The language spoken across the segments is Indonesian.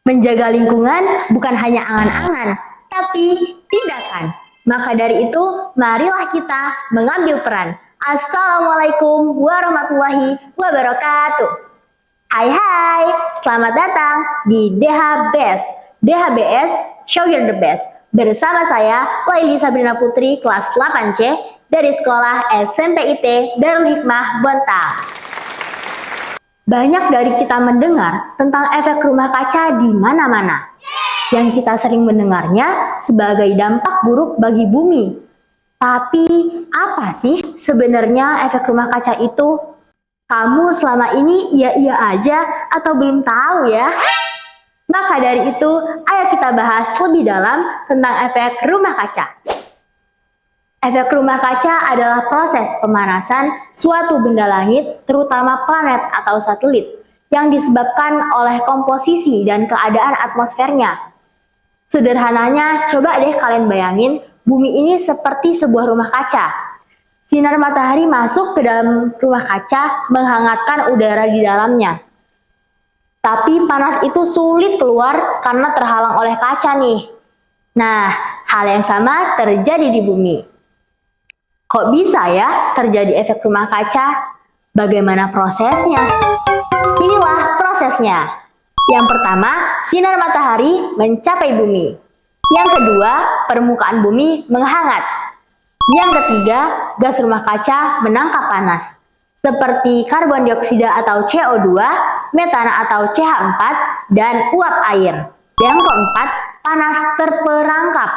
Menjaga lingkungan bukan hanya angan-angan, tapi tindakan. Maka dari itu, marilah kita mengambil peran. Assalamualaikum warahmatullahi wabarakatuh. Hai, selamat datang di DHBS. DHBS, Show You The Best. Bersama saya, Laili Sabrina Putri, kelas 8C, dari sekolah SMP IT Darul Hikmah Bontang. Banyak dari kita mendengar tentang efek rumah kaca di mana-mana. Yang kita sering mendengarnya sebagai dampak buruk bagi bumi. Tapi apa sih sebenarnya efek rumah kaca itu? Kamu selama ini iya-iya aja atau belum tahu ya? Maka dari itu, ayo kita bahas lebih dalam tentang efek rumah kaca. Efek rumah kaca adalah proses pemanasan suatu benda langit, terutama planet atau satelit, yang disebabkan oleh komposisi dan keadaan atmosfernya. Sederhananya, coba deh kalian bayangin, bumi ini seperti sebuah rumah kaca. Sinar matahari masuk ke dalam rumah kaca, menghangatkan udara di dalamnya. Tapi panas itu sulit keluar karena terhalang oleh kaca nih. Nah, hal yang sama terjadi di bumi. Kok bisa ya terjadi efek rumah kaca? Bagaimana prosesnya? Inilah prosesnya. Yang pertama, sinar matahari mencapai bumi. Yang kedua, permukaan bumi menghangat. Yang ketiga, gas rumah kaca menangkap panas, seperti karbon dioksida atau CO2, metana atau CH4, dan uap air. Yang keempat, panas terperangkap.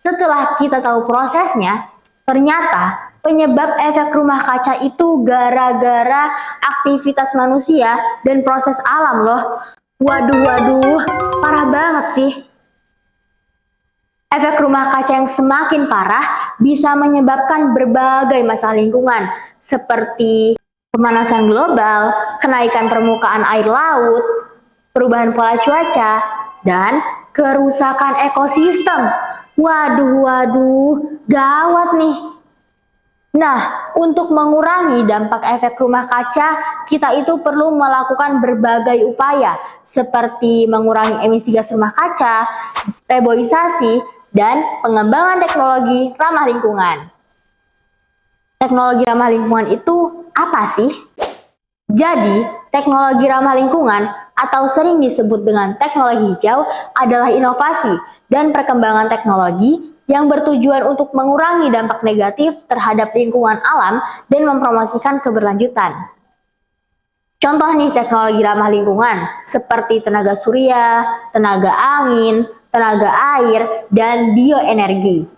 Setelah kita tahu prosesnya, ternyata penyebab efek rumah kaca itu gara-gara aktivitas manusia dan proses alam loh. Waduh, parah banget sih. Efek rumah kaca yang semakin parah bisa menyebabkan berbagai masalah lingkungan, seperti pemanasan global, kenaikan permukaan air laut, perubahan pola cuaca, dan kerusakan ekosistem. Waduh, gawat nih. Nah, untuk mengurangi dampak efek rumah kaca, kita itu perlu melakukan berbagai upaya, seperti mengurangi emisi gas rumah kaca, reboisasi, dan pengembangan teknologi ramah lingkungan. Teknologi ramah lingkungan itu apa sih? Jadi, teknologi ramah lingkungan atau sering disebut dengan teknologi hijau adalah inovasi dan perkembangan teknologi yang bertujuan untuk mengurangi dampak negatif terhadap lingkungan alam dan mempromosikan keberlanjutan. Contoh nih teknologi ramah lingkungan seperti tenaga surya, tenaga angin, tenaga air, dan bioenergi.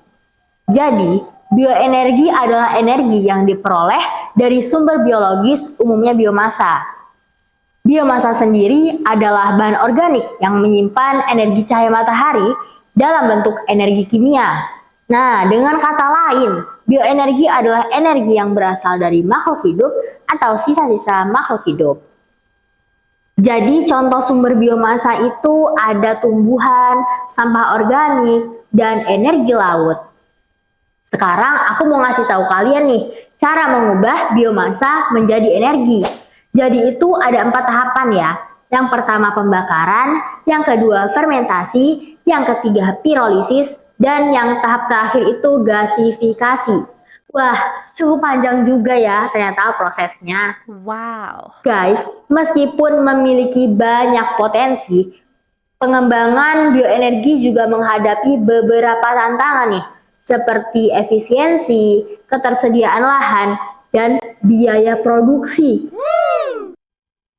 Jadi, bioenergi adalah energi yang diperoleh dari sumber biologis, umumnya biomasa. Biomasa sendiri adalah bahan organik yang menyimpan energi cahaya matahari dalam bentuk energi kimia. Nah, dengan kata lain, bioenergi adalah energi yang berasal dari makhluk hidup atau sisa-sisa makhluk hidup. Jadi, contoh sumber biomasa itu ada tumbuhan, sampah organik, dan energi laut. Sekarang aku mau ngasih tahu kalian nih, cara mengubah biomasa menjadi energi. Jadi itu ada 4 tahapan ya. Yang pertama pembakaran, yang kedua fermentasi, yang ketiga pirolisis, dan yang tahap terakhir itu gasifikasi. Wah, cukup panjang juga ya ternyata prosesnya. Wow. Guys, meskipun memiliki banyak potensi, pengembangan bioenergi juga menghadapi beberapa tantangan nih, seperti efisiensi, ketersediaan lahan, dan biaya produksi.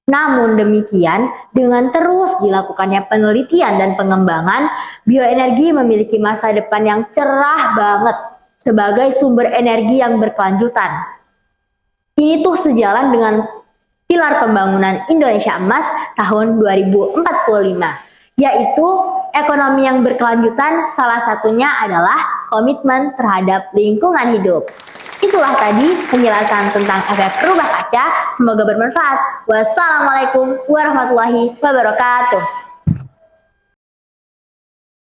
Namun demikian, dengan terus dilakukannya penelitian dan pengembangan, bioenergi memiliki masa depan yang cerah banget sebagai sumber energi yang berkelanjutan. Ini tuh sejalan dengan pilar pembangunan Indonesia Emas tahun 2045, yaitu ekonomi yang berkelanjutan, salah satunya adalah komitmen terhadap lingkungan hidup. Itulah tadi penjelasan tentang efek rumah kaca. Semoga bermanfaat. Wassalamualaikum warahmatullahi wabarakatuh.